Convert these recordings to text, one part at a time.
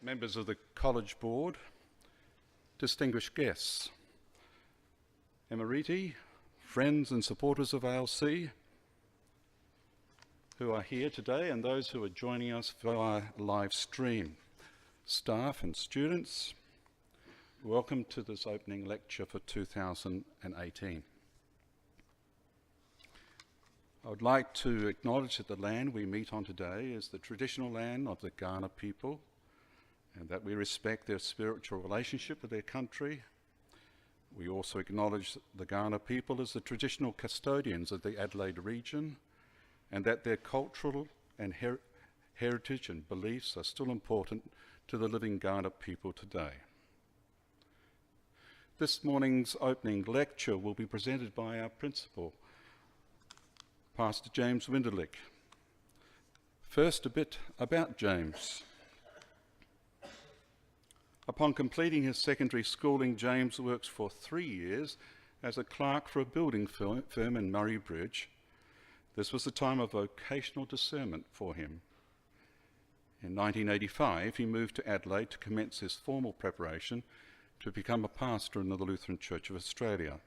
members of the College Board, distinguished guests, emeriti, friends and supporters of ALC who are here today and those who are joining us via live stream, staff and students, welcome to this opening lecture for 2018. I would like to acknowledge that the land we meet on today is the traditional land of the Kaurna people, and that we respect their spiritual relationship with their country. We also acknowledge the Kaurna people as the traditional custodians of the Adelaide region, and that their cultural and heritage and beliefs are still important to the living Kaurna people today. This morning's opening lecture will be presented by our principal, Pastor James Winderlich. First, a bit about James. Upon completing his secondary schooling, James worked for 3 years as a clerk for a building firm in Murray Bridge. This was a time of vocational discernment for him. In 1985, he moved to Adelaide to commence his formal preparation to become a pastor in the Lutheran Church of Australia.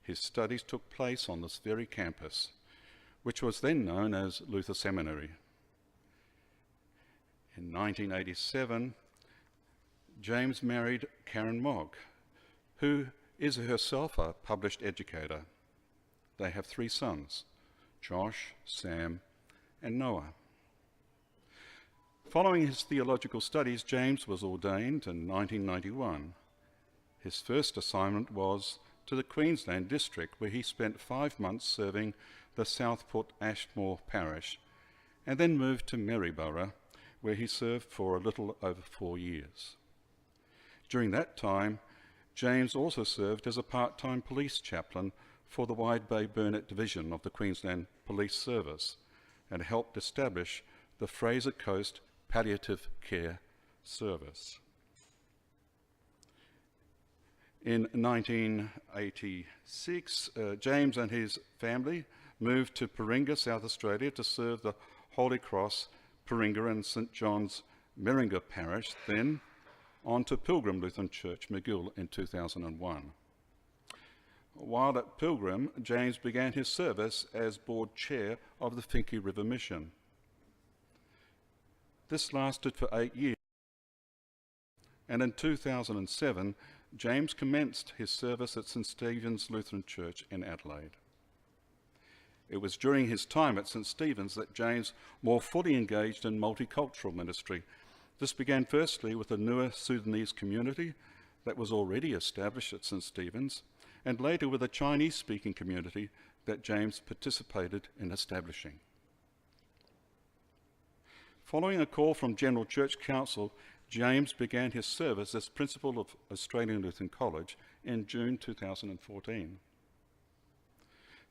His studies took place on this very campus, which was then known as Luther Seminary. In 1987, James married Karen Mogg, who is herself a published educator. They have 3 sons, Josh, Sam, and Noah. Following his theological studies, James was ordained in 1991. His first assignment was to the Queensland district, where he spent 5 months serving the Southport Ashmore parish, and then moved to Maryborough, where he served for a little over 4 years. During that time, James also served as a part-time police chaplain for the Wide Bay Burnett Division of the Queensland Police Service and helped establish the Fraser Coast Palliative Care Service. In 1986, James and his family moved to Paringa, South Australia to serve the Holy Cross, Paringa and St John's Meringa Parish, then on to Pilgrim Lutheran Church, Magill in 2001. While at Pilgrim, James began his service as board chair of the Finke River Mission. This lasted for 8 years, and in 2007, James commenced his service at St Stephen's Lutheran Church in Adelaide. It was during his time at St Stephen's that James more fully engaged in multicultural ministry. This began firstly with the Nua Sudanese community that was already established at St Stephen's, and later with a Chinese-speaking community that James participated in establishing. Following a call from General Church Council, James began his service as principal of Australian Lutheran College in June 2014.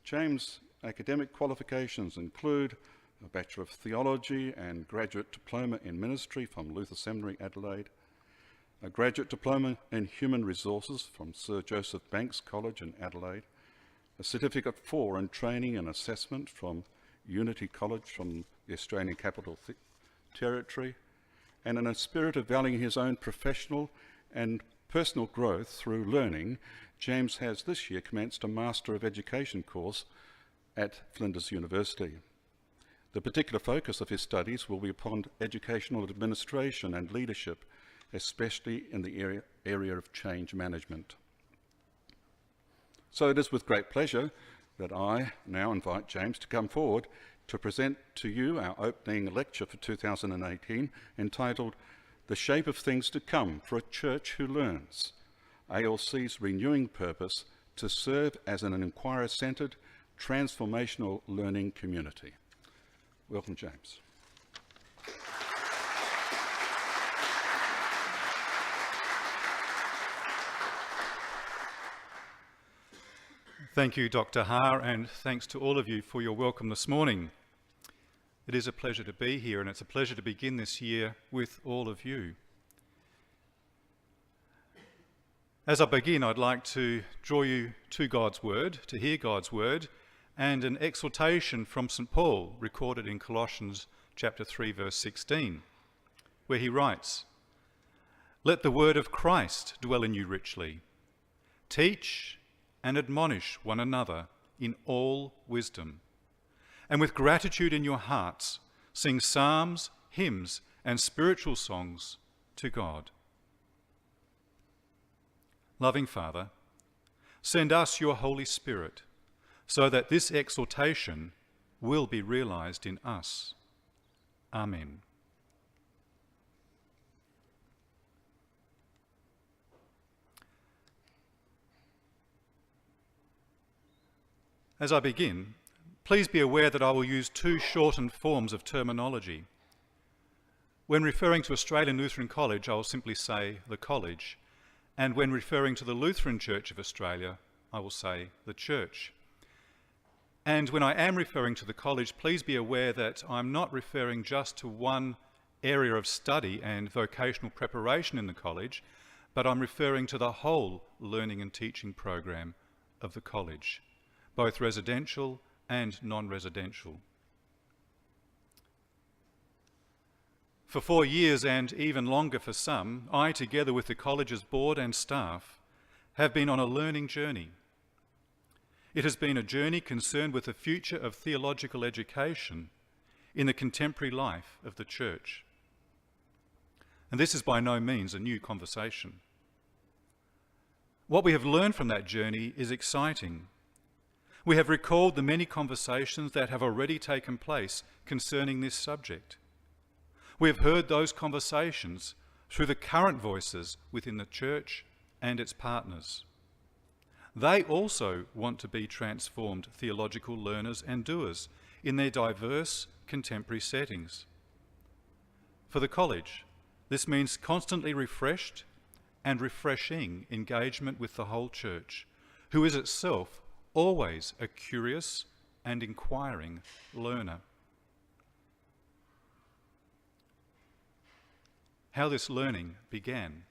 James' academic qualifications include a Bachelor of Theology and Graduate Diploma in Ministry from Luther Seminary, Adelaide, a Graduate Diploma in Human Resources from Sir Joseph Banks College in Adelaide, a Certificate 4 in Training and Assessment from Unity College from the Australian Capital Territory, and in a spirit of valuing his own professional and personal growth through learning, James has this year commenced a Master of Education course at Flinders University. The particular focus of his studies will be upon educational administration and leadership, especially in the area of change management. So it is with great pleasure that I now invite James to come forward to present to you our opening lecture for 2018, entitled The Shape of Things to Come for a Church Who Learns, ALC's renewing purpose to serve as an inquirer-centred, transformational learning community. Welcome, James. Thank you, Dr. Haar, and thanks to all of you for your welcome this morning. It is a pleasure to be here, and it's a pleasure to begin this year with all of you. As I begin, I'd like to draw you to God's Word, to hear God's Word, and an exhortation from St Paul recorded in Colossians chapter 3, verse 16. where he writes, "Let the word of Christ dwell in you richly. Teach and admonish one another in all wisdom. And with gratitude in your hearts, sing psalms, hymns, and spiritual songs to God." Loving Father, send us your Holy Spirit so that this exhortation will be realized in us. Amen. As I begin, please be aware that I will use two shortened forms of terminology. When referring to Australian Lutheran College, I will simply say the college, and when referring to the Lutheran Church of Australia, I will say the church. And when I am referring to the college, please be aware that I'm not referring just to one area of study and vocational preparation in the college, but I'm referring to the whole learning and teaching program of the college, both residential and non-residential. For 4 years, and even longer for some, I, together with the college's board and staff, have been on a learning journey. It has been a journey concerned with the future of theological education in the contemporary life of the church. And this is by no means a new conversation. What we have learned from that journey is exciting. We have recalled the many conversations that have already taken place concerning this subject. We have heard those conversations through the current voices within the church and its partners. They also want to be transformed theological learners and doers in their diverse contemporary settings. For the college, this means constantly refreshed and refreshing engagement with the whole church, who is itself always a curious and inquiring learner. How this learning began.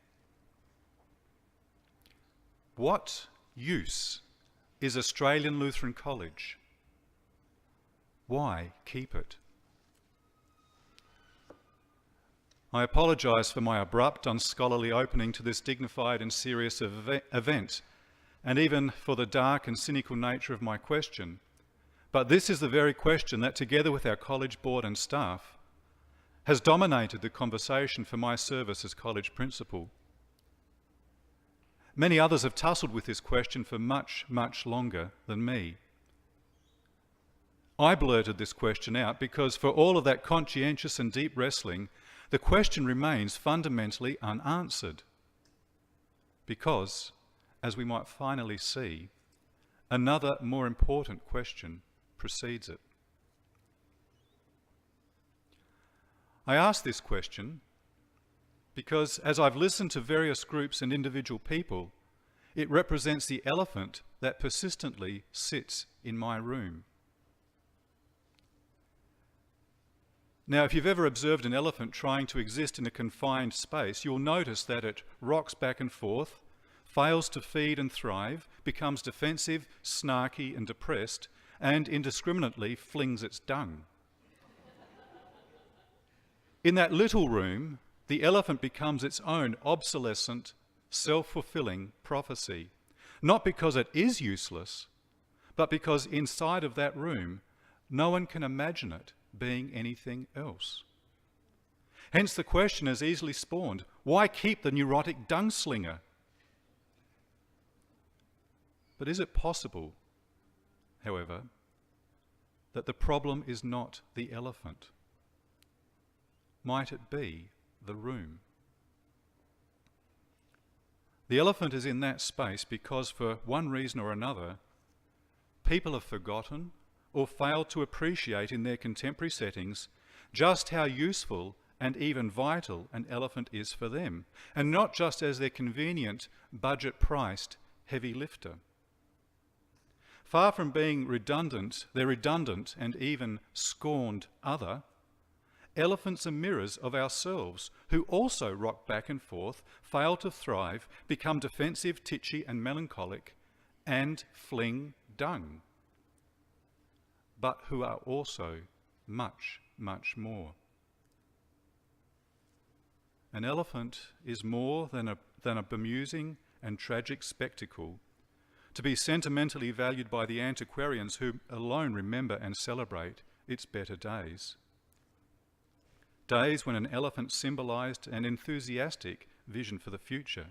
What use is Australian Lutheran College? Why keep it? I apologise for my abrupt, unscholarly opening to this dignified and serious event, and even for the dark and cynical nature of my question. But this is the very question that, together with our college board and staff, has dominated the conversation for my service as college principal. Many others have tussled with this question for much, much longer than me. I blurted this question out because for all of that conscientious and deep wrestling, the question remains fundamentally unanswered. Because, as we might finally see, another more important question precedes it. I ask this question because as I've listened to various groups and individual people, it represents the elephant that persistently sits in my room. Now, if you've ever observed an elephant trying to exist in a confined space, you'll notice that it rocks back and forth, fails to feed and thrive, becomes defensive, snarky and depressed, and indiscriminately flings its dung. In that little room, the elephant becomes its own obsolescent, self-fulfilling prophecy, not because it is useless, but because inside of that room, no one can imagine it being anything else. Hence the question is easily spawned, why keep the neurotic dung slinger? But is it possible, however, that the problem is not the elephant? Might it be the room? The elephant is in that space because, for one reason or another, people have forgotten or failed to appreciate in their contemporary settings just how useful and even vital an elephant is for them, and not just as their convenient, budget-priced heavy lifter. Far from being redundant, their redundant and even scorned other, elephants are mirrors of ourselves, who also rock back and forth, fail to thrive, become defensive, titchy and melancholic, and fling dung, but who are also much, much more. an elephant is more than a bemusing and tragic spectacle, to be sentimentally valued by the antiquarians who alone remember and celebrate its better days. Days when an elephant symbolised an enthusiastic vision for the future.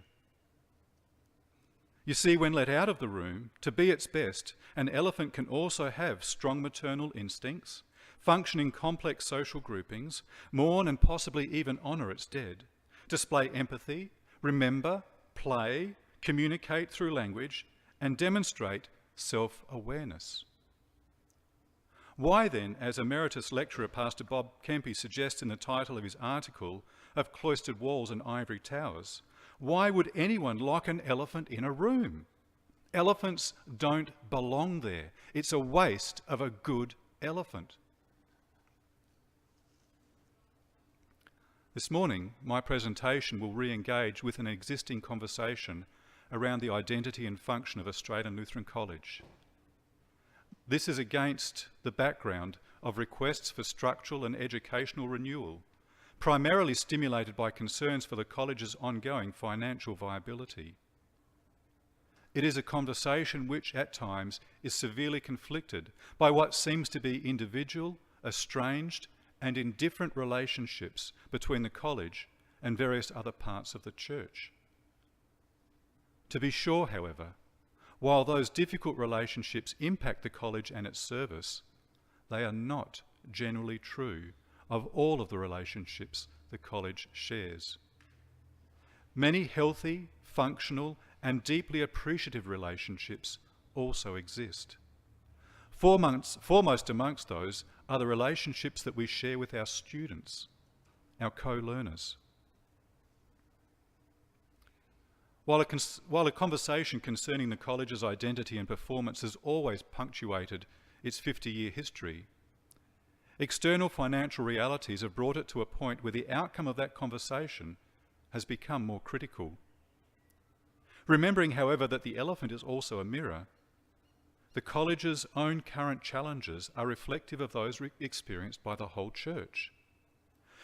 You see, when let out of the room to be its best, an elephant can also have strong maternal instincts, function in complex social groupings, mourn and possibly even honour its dead, display empathy, remember, play, communicate through language, and demonstrate self-awareness. Why then, as Emeritus Lecturer Pastor Bob Kempy suggests in the title of his article of Cloistered Walls and Ivory Towers, why would anyone lock an elephant in a room? Elephants don't belong there. It's a waste of a good elephant. This morning, my presentation will re-engage with an existing conversation around the identity and function of Australian Lutheran College. This is against the background of requests for structural and educational renewal, primarily stimulated by concerns for the college's ongoing financial viability. It is a conversation which, at times, is severely conflicted by what seems to be individual, estranged, and indifferent relationships between the college and various other parts of the church. To be sure, however, while those difficult relationships impact the college and its service, they are not generally true of all of the relationships the college shares. Many healthy, functional, and deeply appreciative relationships also exist. Foremost amongst those are the relationships that we share with our students, our co-learners. While a conversation concerning the college's identity and performance has always punctuated its 50-year history, external financial realities have brought it to a point where the outcome of that conversation has become more critical. Remembering, however, that the elephant is also a mirror, the college's own current challenges are reflective of those experienced by the whole church.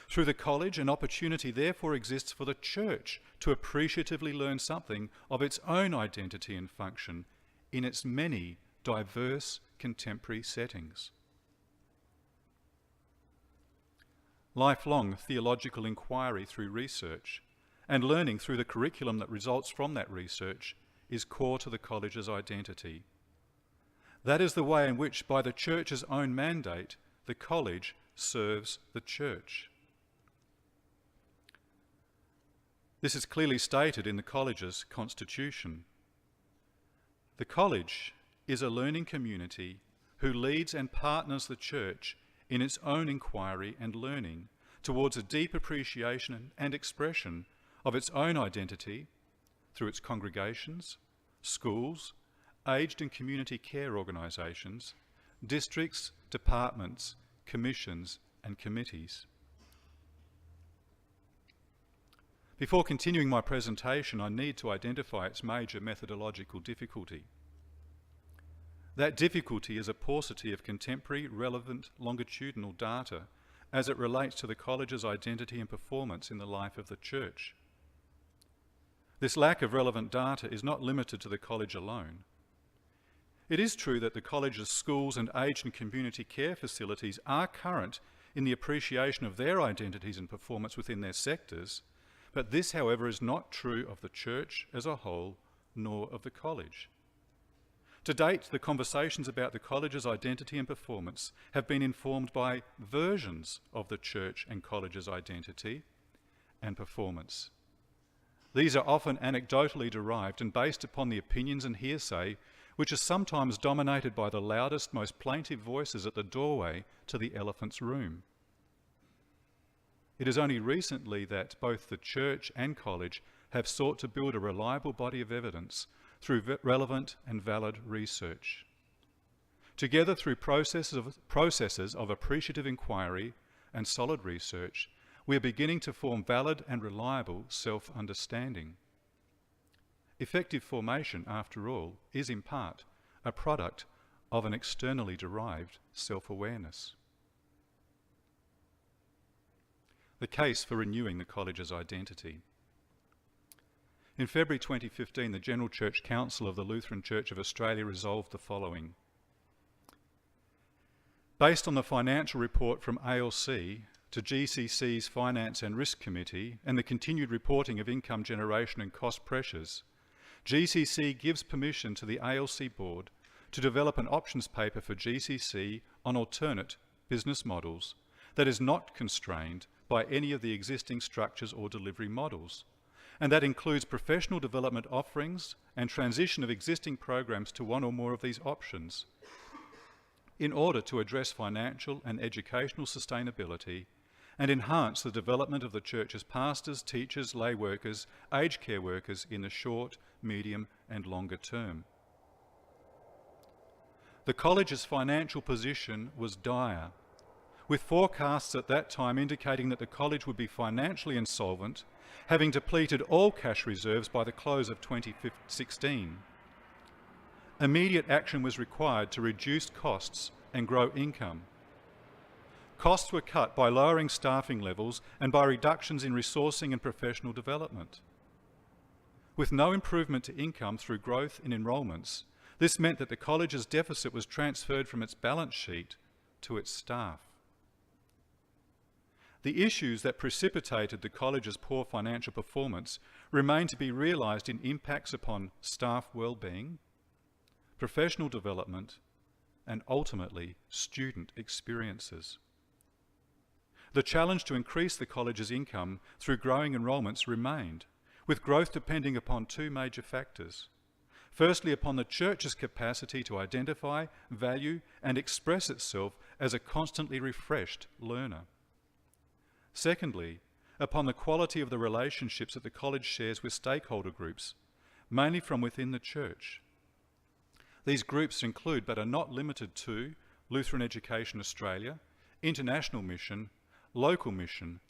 Through the college, an opportunity therefore exists for the church to appreciatively learn something of its own identity and function in its many diverse contemporary settings. Lifelong theological inquiry through research and learning through the curriculum that results from that research is core to the college's identity. That is the way in which, by the church's own mandate, the college serves the church. This is clearly stated in the college's constitution. The college is a learning community who leads and partners the church in its own inquiry and learning towards a deep appreciation and expression of its own identity through its congregations, schools, aged and community care organisations, districts, departments, commissions and committees. Before continuing my presentation, I need to identify its major methodological difficulty. That difficulty is a paucity of contemporary, relevant, longitudinal data as it relates to the college's identity and performance in the life of the church. This lack of relevant data is not limited to the college alone. It is true that the college's schools and aged and community care facilities are current in the appreciation of their identities and performance within their sectors, but this, however, is not true of the church as a whole, nor of the college. To date, the conversations about the college's identity and performance have been informed by versions of the church and college's identity and performance. These are often anecdotally derived and based upon the opinions and hearsay which are sometimes dominated by the loudest, most plaintive voices at the doorway to the elephant's room. It is only recently that both the church and college have sought to build a reliable body of evidence through relevant and valid research. Together, through processes of appreciative inquiry and solid research, we are beginning to form valid and reliable self-understanding. Effective formation, after all, is in part a product of an externally derived self-awareness. the case for renewing the college's identity. In February 2015, the General Church Council of the Lutheran Church of Australia resolved the following. Based on the financial report from ALC to GCC's Finance and Risk Committee and the continued reporting of income generation and cost pressures, GCC gives permission to the ALC board to develop an options paper for GCC on alternate business models that is not constrained by any of the existing structures or delivery models, and that includes professional development offerings and transition of existing programs to one or more of these options in order to address financial and educational sustainability and enhance the development of the church's pastors, teachers, lay workers, aged care workers in the short, medium and longer term. The college's financial position was dire, with forecasts at that time indicating that the college would be financially insolvent, having depleted all cash reserves by the close of 2016. Immediate action was required to reduce costs and grow income. Costs were cut by lowering staffing levels and by reductions in resourcing and professional development. With no improvement to income through growth in enrolments, this meant that the college's deficit was transferred from its balance sheet to its staff. The issues that precipitated the college's poor financial performance remain to be realised in impacts upon staff well-being, professional development, and ultimately student experiences. The challenge to increase the college's income through growing enrolments remained, with growth depending upon two major factors. Firstly, upon the church's capacity to identify, value, and express itself as a constantly refreshed learner. Secondly, upon the quality of the relationships that the college shares with stakeholder groups, mainly from within the church. These groups include, but are not limited to, Lutheran Education Australia, International Mission, Local Mission,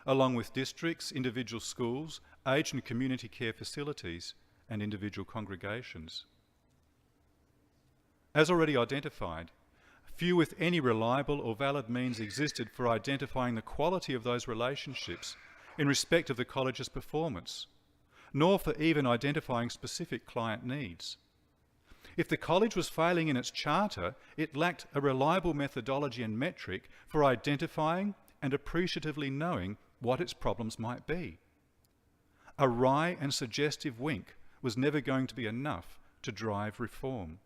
along with districts, individual schools, aged and community care facilities, and individual congregations. As already identified, few if any reliable or valid means existed for identifying the quality of those relationships in respect of the college's performance, nor for even identifying specific client needs. If the college was failing in its charter, it lacked a reliable methodology and metric for identifying and appreciatively knowing what its problems might be. A wry and suggestive wink was never going to be enough to drive reform.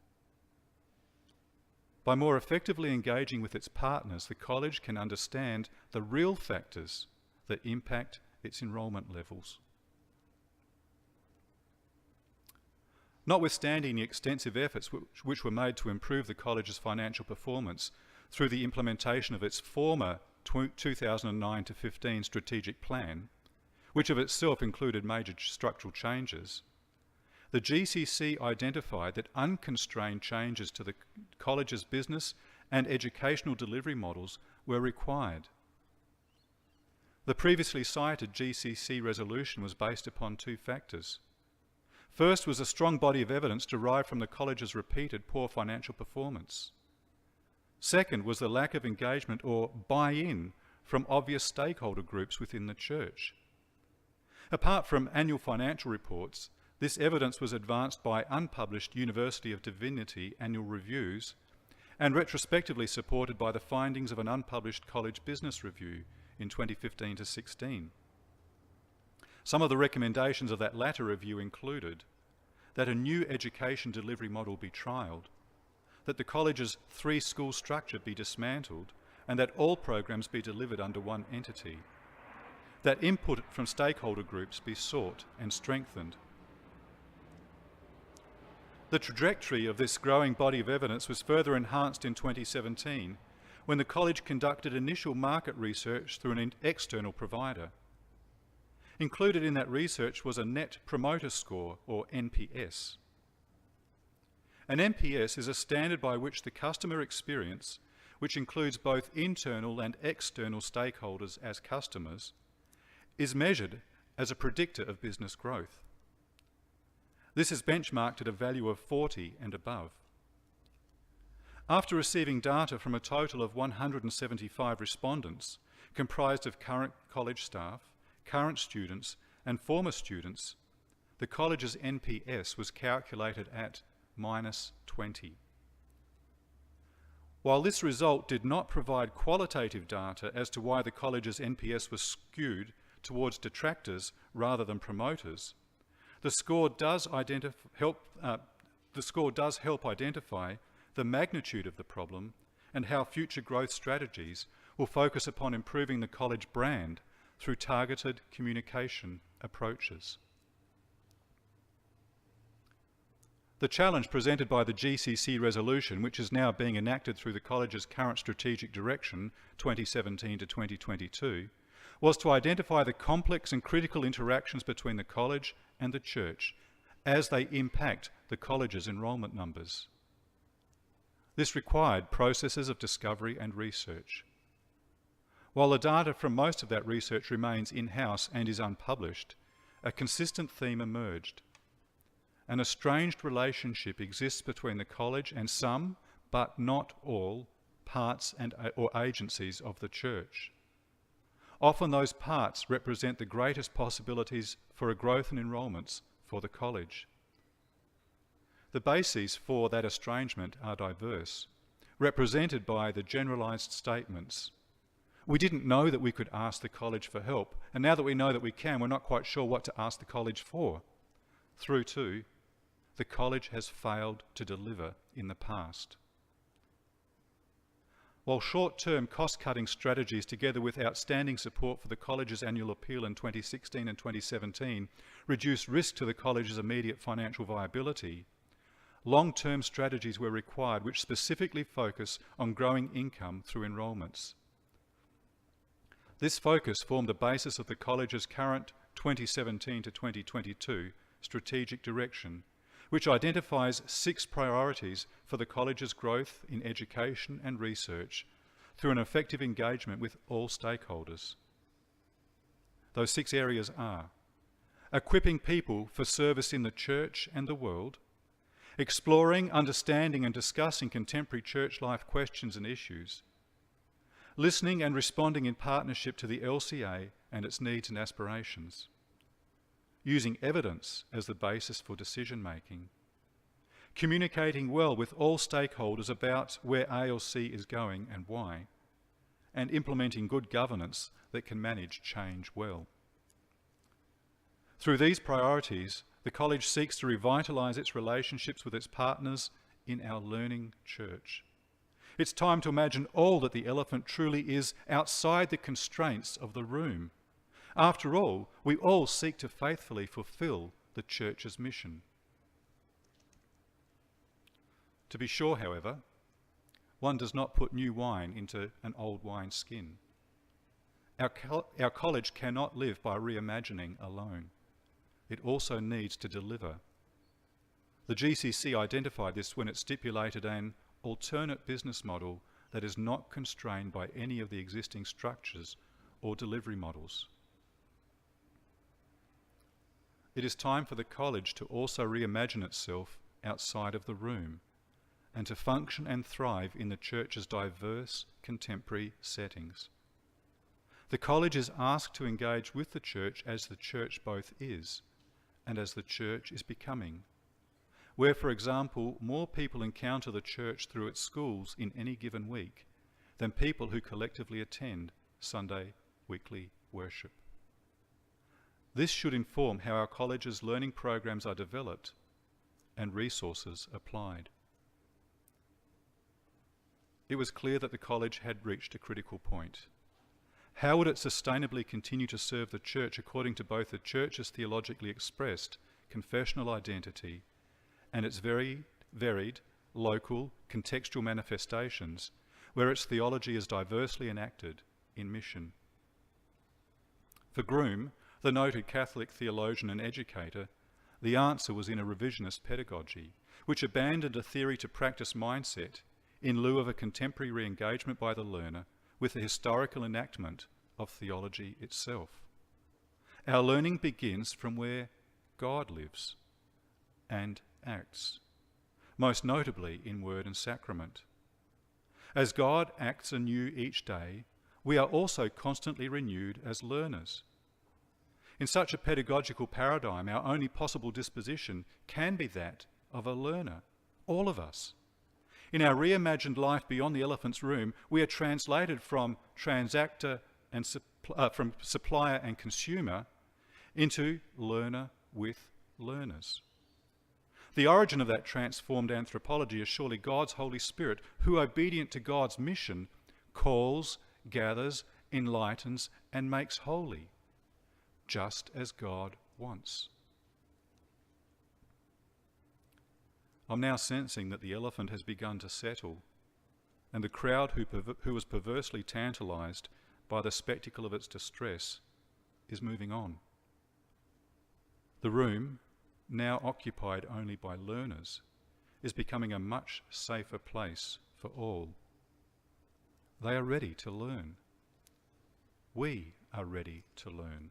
By more effectively engaging with its partners, the college can understand the real factors that impact its enrolment levels. Notwithstanding the extensive efforts which were made to improve the college's financial performance through the implementation of its former 2009-15 strategic plan, which of itself included major structural changes, the GCC identified that unconstrained changes to the college's business and educational delivery models were required. The previously cited GCC resolution was based upon two factors. First was a strong body of evidence derived from the college's repeated poor financial performance. Second was the lack of engagement or buy-in from obvious stakeholder groups within the church. Apart from annual financial reports, this evidence was advanced by unpublished University of Divinity annual reviews and retrospectively supported by the findings of an unpublished college business review in 2015-16. Some of the recommendations of that latter review included that a new education delivery model be trialled, that the college's 3-school structure be dismantled, and that all programs be delivered under one entity, that input from stakeholder groups be sought and strengthened. The trajectory of this growing body of evidence was further enhanced in 2017 when the college conducted initial market research through an external provider. Included in that research was a Net Promoter Score, or NPS. An NPS is a standard by which the customer experience, which includes both internal and external stakeholders as customers, is measured as a predictor of business growth. This is benchmarked at a value of 40 and above. After receiving data from a total of 175 respondents, comprised of current college staff, current students, and former students, the college's NPS was calculated at -20. While this result did not provide qualitative data as to why the college's NPS was skewed towards detractors rather than promoters, the score does help identify the magnitude of the problem and how future growth strategies will focus upon improving the college brand through targeted communication approaches. The challenge presented by the GCC resolution, which is now being enacted through the college's current strategic direction, 2017 to 2022, was to identify the complex and critical interactions between the college and the church as they impact the college's enrolment numbers. This required processes of discovery and research. While the data from most of that research remains in-house and is unpublished, a consistent theme emerged. An estranged relationship exists between the college and some, but not all, parts or agencies of the church. Often those parts represent the greatest possibilities for a growth in enrolments for the college. The bases for that estrangement are diverse, represented by the generalised statements. We didn't know that we could ask the college for help, and now that we know that we can, we're not quite sure what to ask the college for. Through to, the college has failed to deliver in the past. While short-term cost-cutting strategies, together with outstanding support for the college's annual appeal in 2016 and 2017, reduced risk to the college's immediate financial viability, long-term strategies were required which specifically focus on growing income through enrolments. This focus formed the basis of the college's current 2017 to 2022 strategic direction, which identifies 6 priorities for the college's growth in education and research through an effective engagement with all stakeholders. Those 6 areas are: equipping people for service in the church and the world, exploring, understanding and discussing contemporary church life questions and issues, listening and responding in partnership to the LCA and its needs and aspirations, using evidence as the basis for decision-making, communicating well with all stakeholders about where ALC is going and why, and implementing good governance that can manage change well. Through these priorities, the college seeks to revitalise its relationships with its partners in our learning church. It's time to imagine all that the elephant truly is outside the constraints of the room. After all, we all seek to faithfully fulfil the church's mission. To be sure, however, one does not put new wine into an old wine skin. Our college cannot live by reimagining alone. It also needs to deliver. The GCC identified this when it stipulated an alternate business model that is not constrained by any of the existing structures or delivery models. It is time for the college to also reimagine itself outside of the room and to function and thrive in the church's diverse contemporary settings. The college is asked to engage with the church as the church both is and as the church is becoming, where, for example, more people encounter the church through its schools in any given week than people who collectively attend Sunday weekly worship. This should inform how our college's learning programs are developed and resources applied. It was clear that the college had reached a critical point. How would it sustainably continue to serve the church according to both the church's theologically expressed confessional identity and its very varied, local, contextual manifestations, where its theology is diversely enacted in mission? For Groom, the noted Catholic theologian and educator, the answer was in a revisionist pedagogy, which abandoned a theory-to-practice mindset in lieu of a contemporary re-engagement by the learner with the historical enactment of theology itself. Our learning begins from where God lives and acts, most notably in word and sacrament. As God acts anew each day, we are also constantly renewed as learners. In such a pedagogical paradigm, our only possible disposition can be that of a learner, all of us. In our reimagined life beyond the elephant's room, we are translated from transactor and from supplier and consumer into learner with learners. The origin of that transformed anthropology is surely God's Holy Spirit, who, obedient to God's mission, calls, gathers, enlightens, and makes holy, just as God wants. I'm now sensing that the elephant has begun to settle, and the crowd who was perversely tantalized by the spectacle of its distress is moving on. The room, now occupied only by learners, is becoming a much safer place for all. They are ready to learn. We are ready to learn.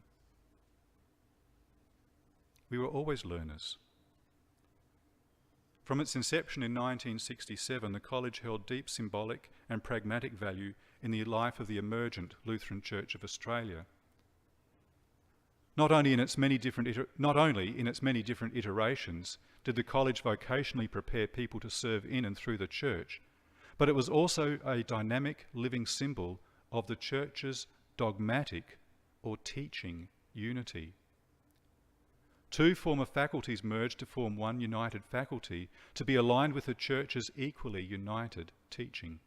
We were always learners. From its inception in 1967, the college held deep symbolic and pragmatic value in the life of the emergent Lutheran Church of Australia. Not only in its many different iterations did the college vocationally prepare people to serve in and through the church, but it was also a dynamic living symbol of the church's dogmatic or teaching unity. Two former faculties merged to form one united faculty to be aligned with the church's equally united teaching.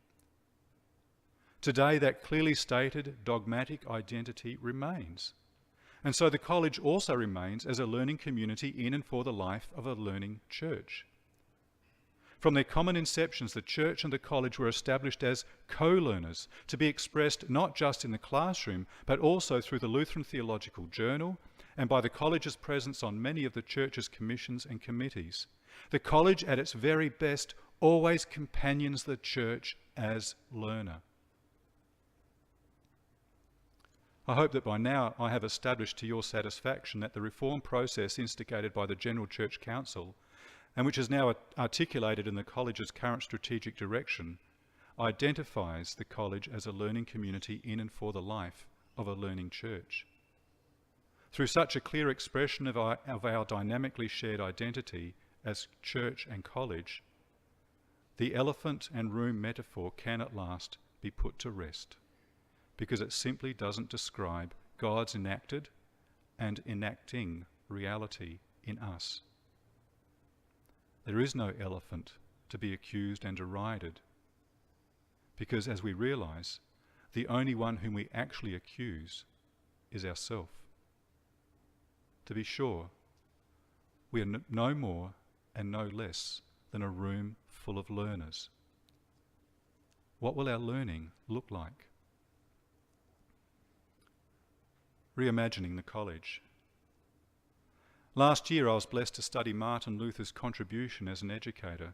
Today, that clearly stated dogmatic identity remains. And so the college also remains as a learning community in and for the life of a learning church. From their common inceptions, the church and the college were established as co-learners, to be expressed not just in the classroom, but also through the Lutheran Theological Journal and by the college's presence on many of the church's commissions and committees. The college, at its very best, always companions the church as learner. I hope that by now I have established to your satisfaction that the reform process instigated by the General Church Council, and which is now articulated in the college's current strategic direction, identifies the college as a learning community in and for the life of a learning church. Through such a clear expression of our dynamically shared identity as church and college, the elephant and room metaphor can at last be put to rest, because it simply doesn't describe God's enacted and enacting reality in us. There is no elephant to be accused and derided, because as we realise, the only one whom we actually accuse is ourself. To be sure, we are no more and no less than a room full of learners. What will our learning look like? Reimagining the college. Last year I was blessed to study Martin Luther's contribution as an educator.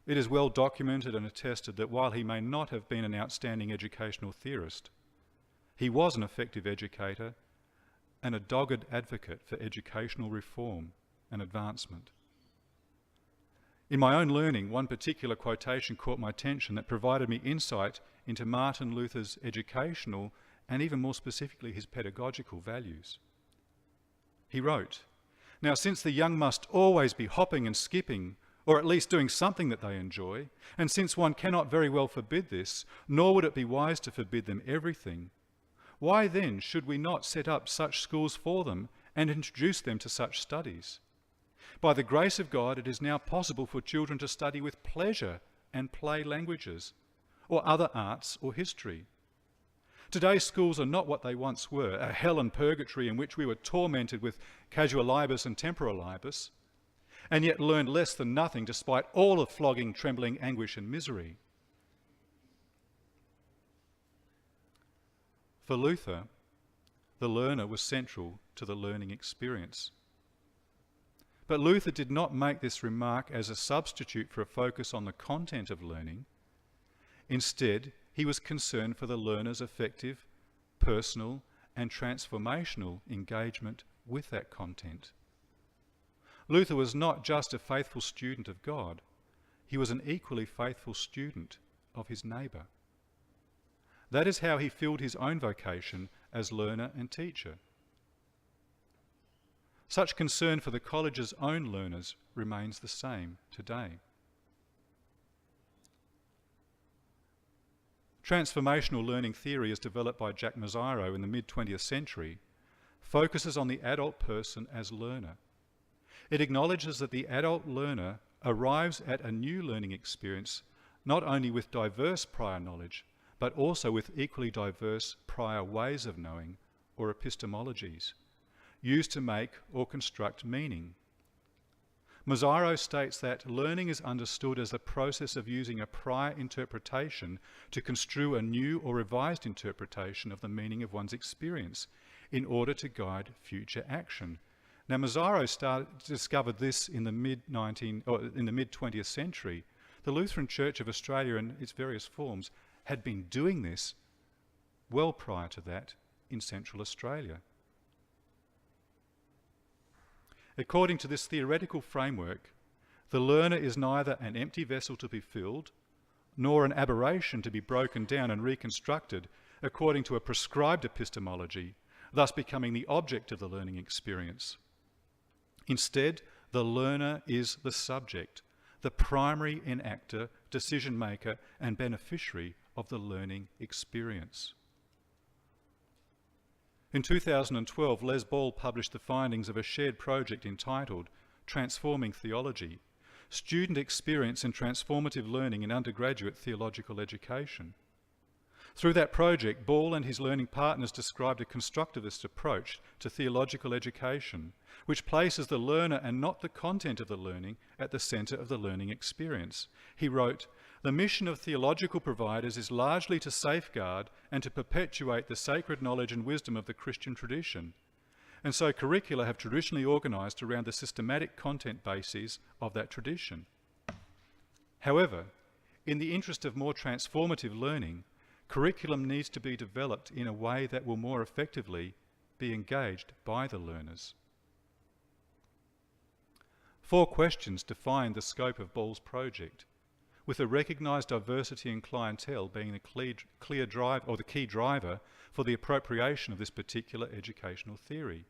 It is well documented and attested that while he may not have been an outstanding educational theorist, he was an effective educator and a dogged advocate for educational reform and advancement. In my own learning, one particular quotation caught my attention that provided me insight into Martin Luther's educational and even more specifically his pedagogical values. He wrote, "Now, since the young must always be hopping and skipping, or at least doing something that they enjoy, and since one cannot very well forbid this, nor would it be wise to forbid them everything, why then should we not set up such schools for them and introduce them to such studies? By the grace of God, it is now possible for children to study with pleasure and play languages, or other arts or history. Today's schools are not what they once were, a hell and purgatory in which we were tormented with casualibus and temporalibus, and yet learned less than nothing despite all the flogging, trembling, anguish and misery." For Luther, the learner was central to the learning experience. But Luther did not make this remark as a substitute for a focus on the content of learning. Instead, he was concerned for the learner's effective, personal, and transformational engagement with that content. Luther was not just a faithful student of God, he was an equally faithful student of his neighbour. That is how he filled his own vocation as learner and teacher. Such concern for the college's own learners remains the same today. Transformational learning theory, as developed by Jack Mazzaro in the mid-20th century, focuses on the adult person as learner. It acknowledges that the adult learner arrives at a new learning experience not only with diverse prior knowledge, but also with equally diverse prior ways of knowing, or epistemologies, used to make or construct meaning. Mazzaro states that learning is understood as the process of using a prior interpretation to construe a new or revised interpretation of the meaning of one's experience in order to guide future action. Now, Mazzaro discovered this in the mid-20th century. The Lutheran Church of Australia in its various forms had been doing this well prior to that in Central Australia. According to this theoretical framework, the learner is neither an empty vessel to be filled, nor an aberration to be broken down and reconstructed according to a prescribed epistemology, thus becoming the object of the learning experience. Instead, the learner is the subject, the primary enactor, decision maker, and beneficiary of the learning experience. In 2012, Les Ball published the findings of a shared project entitled Transforming Theology: Student Experience and Transformative Learning in Undergraduate Theological Education. Through that project, Ball and his learning partners described a constructivist approach to theological education, which places the learner and not the content of the learning at the centre of the learning experience. He wrote, "The mission of theological providers is largely to safeguard and to perpetuate the sacred knowledge and wisdom of the Christian tradition, and so curricula have traditionally organised around the systematic content bases of that tradition. However, in the interest of more transformative learning, curriculum needs to be developed in a way that will more effectively be engaged by the learners." 4 questions define the scope of Ball's project, with a recognised diversity in clientele being the clear drive, or the key driver for the appropriation of this particular educational theory.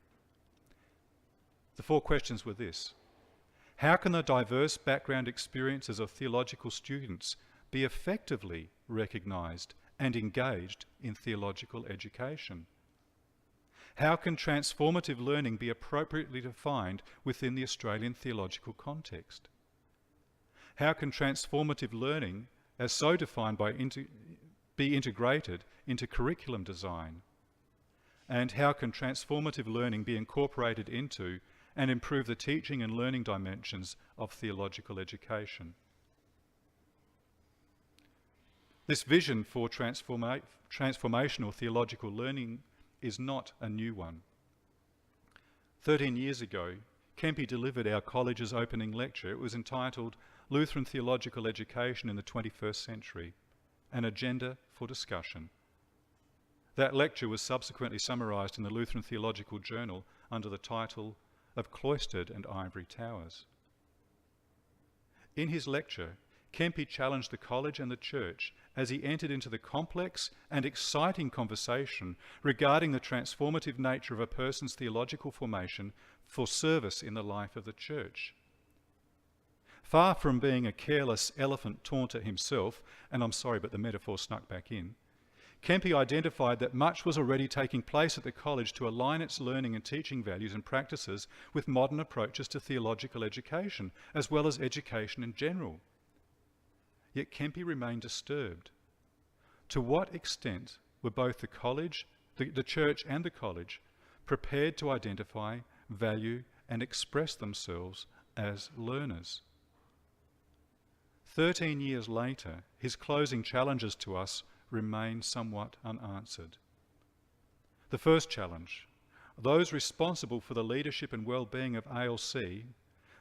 The 4 questions were this: how can the diverse background experiences of theological students be effectively recognised and engaged in theological education? How can transformative learning be appropriately defined within the Australian theological context? How can transformative learning, as so defined be integrated into curriculum design? And how can transformative learning be incorporated into and improve the teaching and learning dimensions of theological education? This vision for transformational theological learning is not a new one. 13 years ago, Kempe delivered our college's opening lecture. It was entitled Lutheran Theological Education in the 21st Century, an Agenda for Discussion. That lecture was subsequently summarised in the Lutheran Theological Journal under the title of Cloistered and Ivory Towers. In his lecture, Kempe challenged the college and the church as he entered into the complex and exciting conversation regarding the transformative nature of a person's theological formation for service in the life of the church. Far from being a careless elephant taunter himself, and I'm sorry but the metaphor snuck back in, Kempe identified that much was already taking place at the college to align its learning and teaching values and practices with modern approaches to theological education, as well as education in general. Yet Kempe remained disturbed. To what extent were both the college, the church and the college prepared to identify, value and express themselves as learners? 13 years later, his closing challenges to us remain somewhat unanswered. The first challenge: those responsible for the leadership and well-being of ALC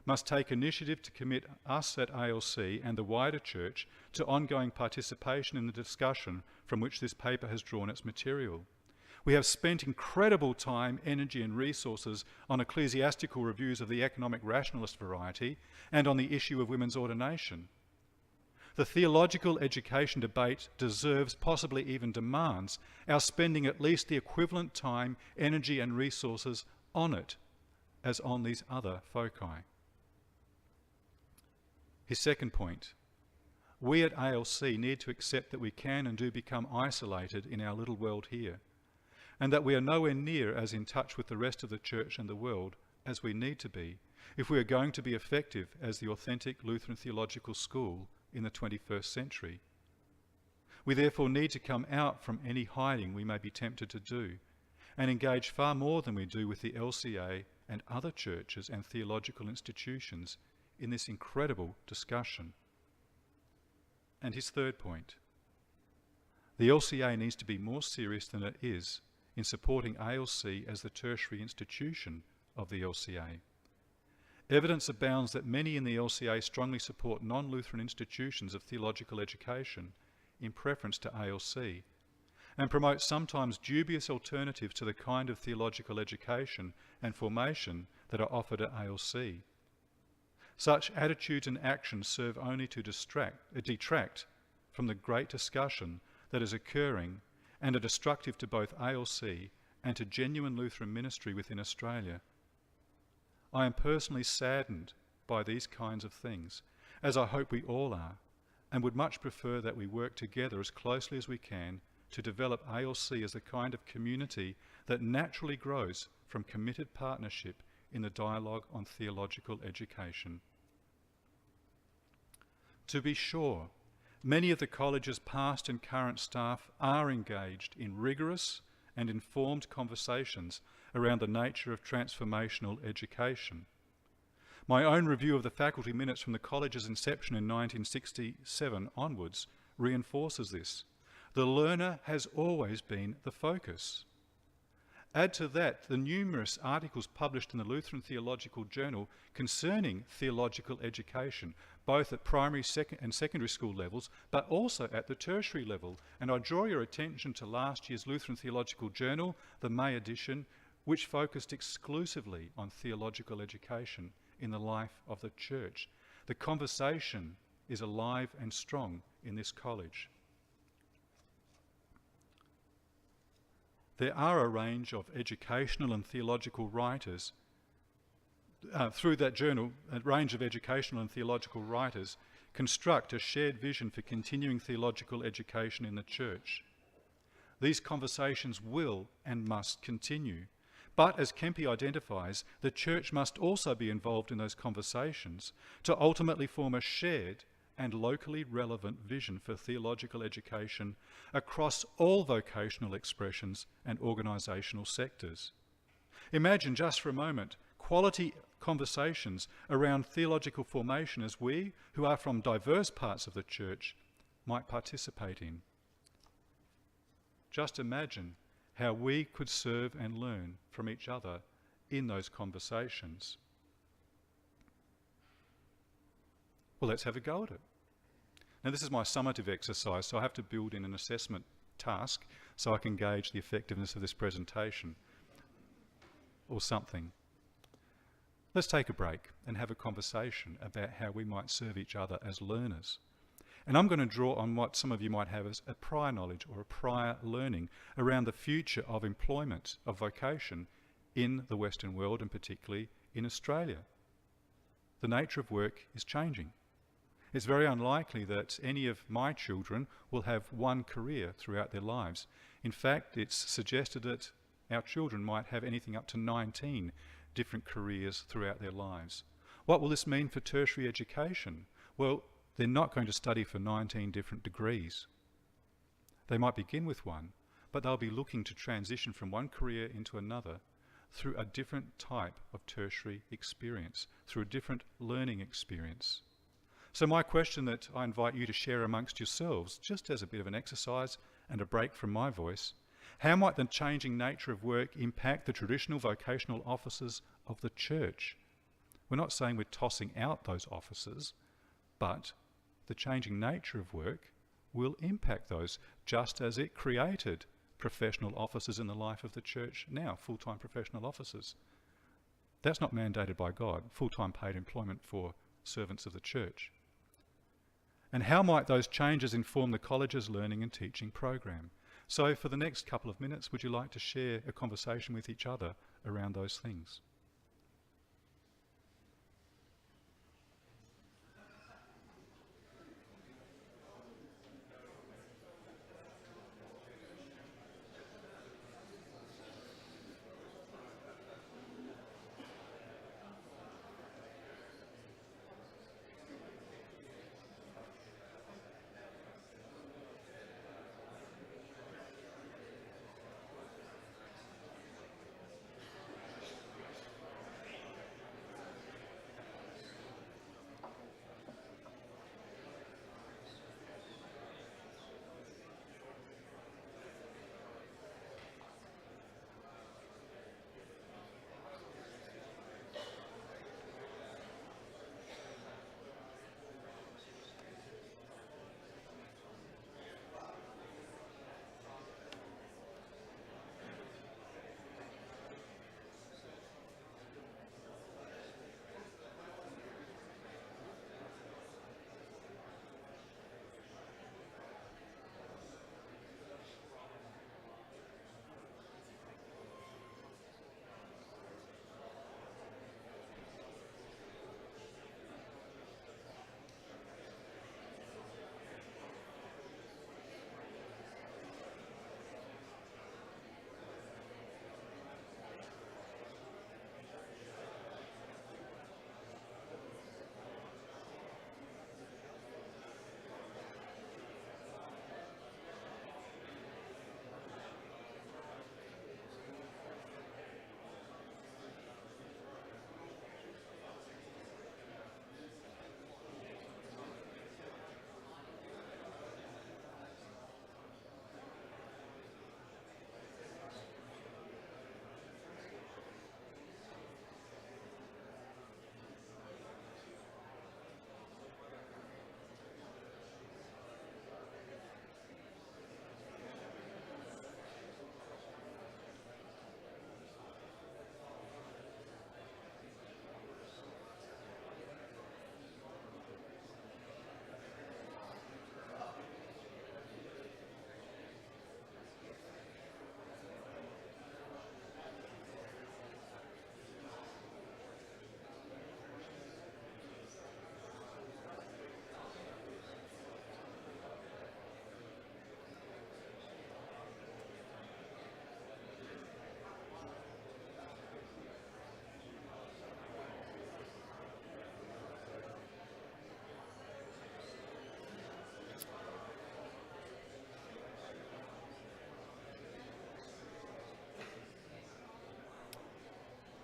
must take initiative to commit us at ALC and the wider church to ongoing participation in the discussion from which this paper has drawn its material. We have spent incredible time, energy and resources on ecclesiastical reviews of the economic rationalist variety and on the issue of women's ordination. The theological education debate deserves, possibly even demands, our spending at least the equivalent time, energy and resources on it as on these other foci. His second point, we at ALC need to accept that we can and do become isolated in our little world here, and that we are nowhere near as in touch with the rest of the church and the world as we need to be if we are going to be effective as the authentic Lutheran theological school in the 21st century. We therefore need to come out from any hiding we may be tempted to do and engage far more than we do with the LCA and other churches and theological institutions in this incredible discussion. And his third point, the LCA needs to be more serious than it is in supporting ALC as the tertiary institution of the LCA. Evidence abounds that many in the LCA strongly support non-Lutheran institutions of theological education in preference to ALC, and promote sometimes dubious alternatives to the kind of theological education and formation that are offered at ALC. Such attitudes and actions serve only to detract from the great discussion that is occurring and are destructive to both ALC and to genuine Lutheran ministry within Australia. I am personally saddened by these kinds of things, as I hope we all are, and would much prefer that we work together as closely as we can to develop ALC as the kind of community that naturally grows from committed partnership in the dialogue on theological education. To be sure, many of the college's past and current staff are engaged in rigorous and informed conversations around the nature of transformational education. My own review of the faculty minutes from the college's inception in 1967 onwards reinforces this. The learner has always been the focus. Add to that the numerous articles published in the Lutheran Theological Journal concerning theological education, both at primary and secondary school levels, but also at the tertiary level. And I draw your attention to last year's Lutheran Theological Journal, the May edition, which focused exclusively on theological education in the life of the church. The conversation is alive and strong in this college. There are a range of educational and theological writers through that journal, a range of educational and theological writers construct a shared vision for continuing theological education in the church. These conversations will and must continue. But as Kempe identifies, the church must also be involved in those conversations to ultimately form a shared and locally relevant vision for theological education across all vocational expressions and organisational sectors. Imagine just for a moment quality conversations around theological formation as we, who are from diverse parts of the church, might participate in. Just imagine how we could serve and learn from each other in those conversations. Well, let's have a go at it. Now, this is my summative exercise, so I have to build in an assessment task so I can gauge the effectiveness of this presentation, or something. Let's take a break and have a conversation about how we might serve each other as learners. And I'm going to draw on what some of you might have as a prior knowledge or a prior learning around the future of employment, of vocation in the Western world, and particularly in Australia. The nature of work is changing. It's very unlikely that any of my children will have one career throughout their lives. In fact, it's suggested that our children might have anything up to 19 different careers throughout their lives. What will this mean for tertiary education? Well, they're not going to study for 19 different degrees. They might begin with one, but they'll be looking to transition from one career into another through a different type of tertiary experience, through a different learning experience. So my question that I invite you to share amongst yourselves, just as a bit of an exercise and a break from my voice, how might the changing nature of work impact the traditional vocational offices of the church? We're not saying we're tossing out those offices, but the changing nature of work will impact those, just as it created professional offices in the life of the church now, full-time professional offices. That's not mandated by God, full-time paid employment for servants of the church. And how might those changes inform the college's learning and teaching program? So for the next couple of minutes, would you like to share a conversation with each other around those things?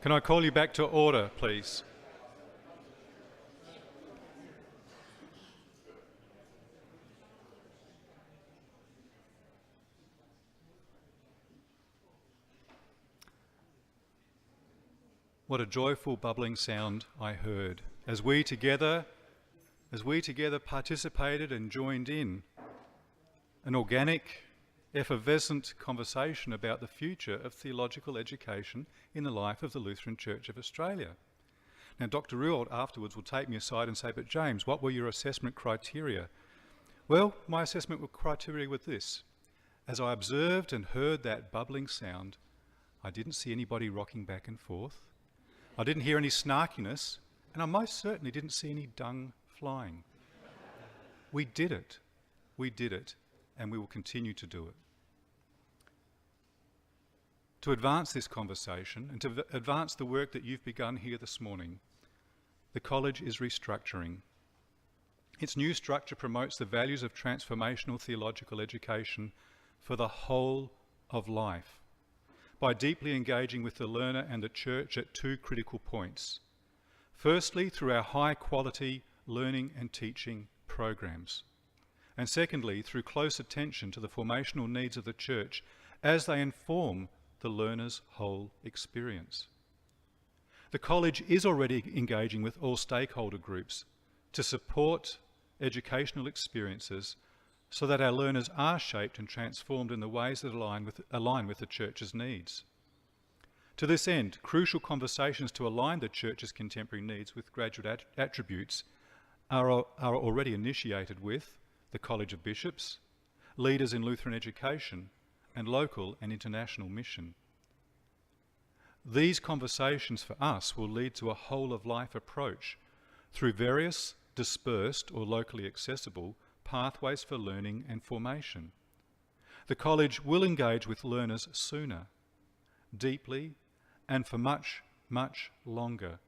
Can I call you back to order, please? What a joyful bubbling sound I heard as we together participated and joined in an organic, effervescent conversation about the future of theological education in the life of the Lutheran Church of Australia. Now, Dr. Ruold afterwards will take me aside and say, but James, what were your assessment criteria? Well, my assessment criteria was this. As I observed and heard that bubbling sound, I didn't see anybody rocking back and forth. I didn't hear any snarkiness, and I most certainly didn't see any dung flying. We did it, and we will continue to do it. To advance this conversation and to advance the work that you've begun here this morning, the college is restructuring. Its new structure promotes the values of transformational theological education for the whole of life by deeply engaging with the learner and the church at two critical points. Firstly, through our high-quality learning and teaching programs. And secondly, through close attention to the formational needs of the church as they inform the learner's whole experience. The college is already engaging with all stakeholder groups to support educational experiences so that our learners are shaped and transformed in the ways that align with the church's needs. To this end, crucial conversations to align the church's contemporary needs with graduate attributes are already initiated with the College of Bishops, leaders in Lutheran education, and local and international mission. These conversations for us will lead to a whole-of-life approach through various dispersed or locally accessible pathways for learning and formation. The college will engage with learners sooner, deeply, and for much, much longer,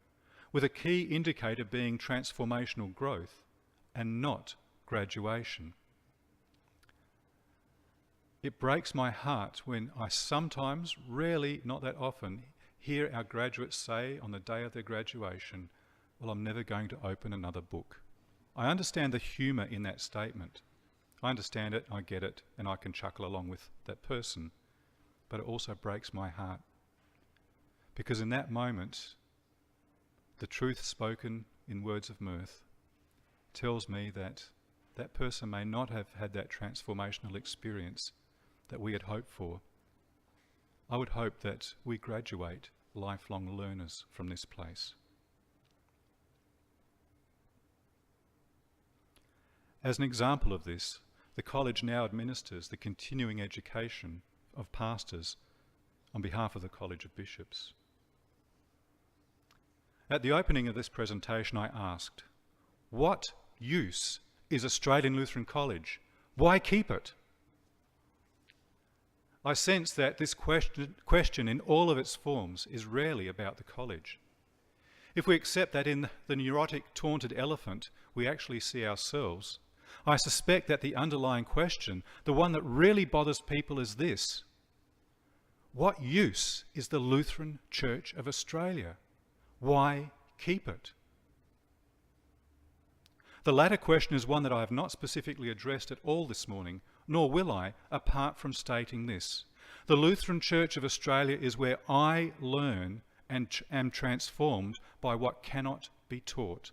with a key indicator being transformational growth and not graduation. It breaks my heart when I sometimes, rarely, not that often, hear our graduates say on the day of their graduation, "Well, I'm never going to open another book." I understand the humour in that statement. I understand it, I get it, and I can chuckle along with that person. But it also breaks my heart. Because in that moment, the truth spoken in words of mirth tells me that that person may not have had that transformational experience that we had hoped for. I would hope that we graduate lifelong learners from this place. As an example of this, the college now administers the continuing education of pastors on behalf of the College of Bishops. At the opening of this presentation, I asked, what use is Australian Lutheran College? Why keep it? I sense that this question in all of its forms is rarely about the college. If we accept that in the neurotic, taunted elephant we actually see ourselves, I suspect that the underlying question, the one that really bothers people, is this: what use is the Lutheran Church of Australia? Why keep it? The latter question is one that I have not specifically addressed at all this morning, nor will I, apart from stating this. The Lutheran Church of Australia is where I learn and am transformed by what cannot be taught.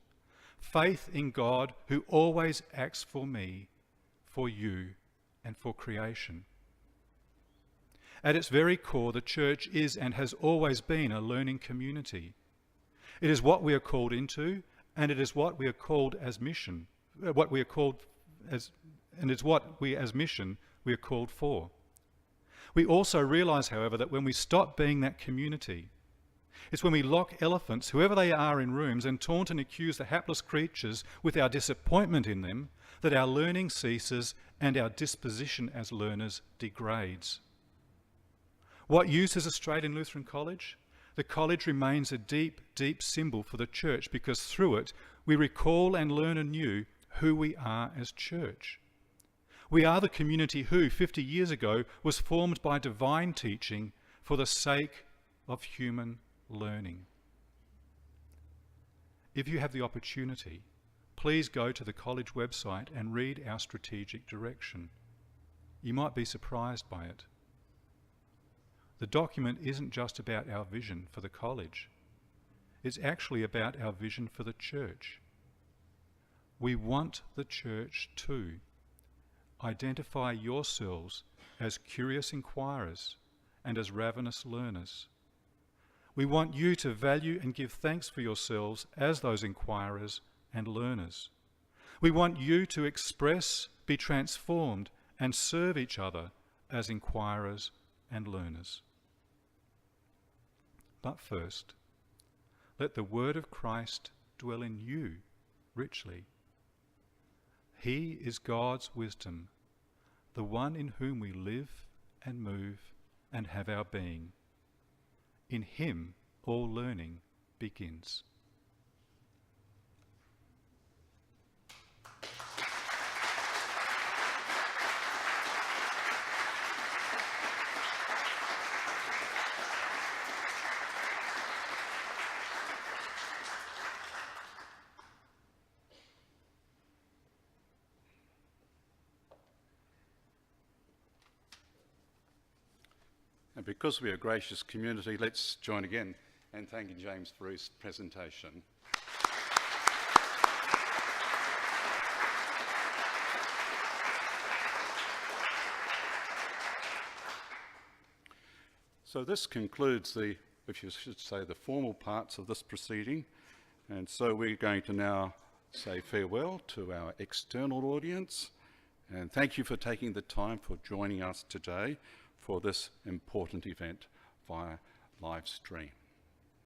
Faith in God who always acts for me, for you, and for creation. At its very core, the church is and has always been a learning community. It is what we are called into, and it is what we are called as mission, and it's what we as mission we are called for. We also realise, however, that when we stop being that community, it's when we lock elephants, whoever they are, in rooms and taunt and accuse the hapless creatures with our disappointment in them, that our learning ceases and our disposition as learners degrades. What use is Australian Lutheran College? The college remains a deep, deep symbol for the church because through it we recall and learn anew who we are as church. We are the community who, 50 years ago, was formed by divine teaching for the sake of human learning. If you have the opportunity, please go to the college website and read our strategic direction. You might be surprised by it. The document isn't just about our vision for the college. It's actually about our vision for the church. We want the church to identify yourselves as curious inquirers and as ravenous learners. We want you to value and give thanks for yourselves as those inquirers and learners. We want you to express, be transformed, and serve each other as inquirers and learners. But first, let the word of Christ dwell in you richly. He is God's wisdom, the one in whom we live and move and have our being. In him all learning begins. And because we are a gracious community, let's join again in thanking James for his presentation. So this concludes the, if you should say, the formal parts of this proceeding. And so we're going to now say farewell to our external audience, and thank you for taking the time for joining us today for this important event via live stream.